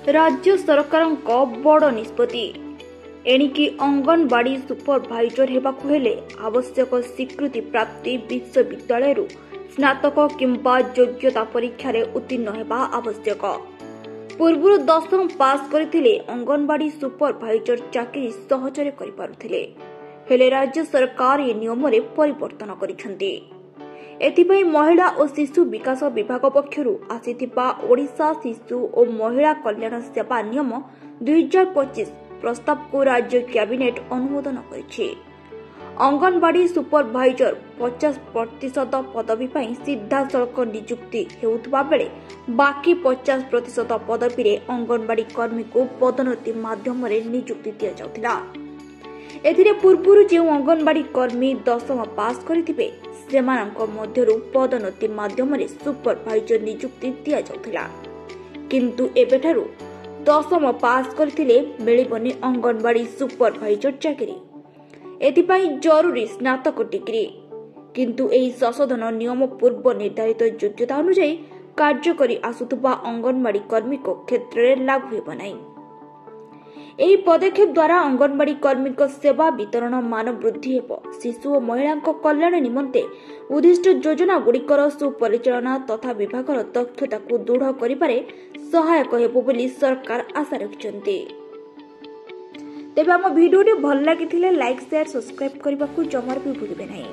राज्य सरकार बड़ निष्पत्ति एणिकी अंगनवाड़ी सुपरभाइजर हेबाकु हेले आवश्यक स्वीकृति प्राप्ति विश्वविद्यालय स्नातक किंबा योग्यता परीक्षा रे उत्तीर्ण हेबा आवश्यक। पूर्व 10वीं पास करथिले अंगनवाड़ी सुपरभाइजर चाकरी सहजरे करि पारुथिले, हेले राज्य सरकार ए नियम रे परिवर्तन करिसेंती। एथिपाई महिला और शिशु विकास विभाग पक्षरु आसिथिबा ओडिशा शिशु और महिला कल्याण सेवा नियम 2025 प्रस्ताव को राज्य कैबिनेट अनुमोदन करिछि। अंगनवाड़ी सुपरभाइजर 50% पदवी पर सीधासलख नियुक्ति हेउथबा बेले बाकी 50% पदवी रे अंगनवाड़ी कर्मी को पदोन्नति माध्यम रे नियुक्ति दिया जाउथिला। एथिरे पूर्वरु जे अंगनवाड़ी कर्मी 10वीं पास करिथिबे सेमानक मध्यरु पदोन्नति माध्यम रे सुपरभाइजर नियुक्ति दिया जाउथिला, किंतु एबेठारु 10वीं पास करथिले मिलिबनी अंगनवाड़ी सुपरभाइजर चाकरी। एथिपाई जरूरी स्नातक डिग्री, किंतु एही संशोधन नियम पूर्व निर्धारित योग्यता अनुसार कार्यकरी आसुथबा अंगनवाड़ी कर्मी को क्षेत्र में लागू हेब नाही। एही पदक्षेप द्वारा अंगनवाड़ी कर्मी सेवा वितरण मान वृद्धि हेब, शिशु और महिला कल्याण निमंते उद्दिष्ट योजना गुड़िकर सुपरिचालना तथा विभागर दक्षता को दृढ़ करिबारे सहायक हेब बोली सरकार आशा रखिछन्ती। तेबे आम भिडियो भल लागिथिले लाइक शेयर सब्सक्राइब करने को जमार भी भूलिबे नहीं।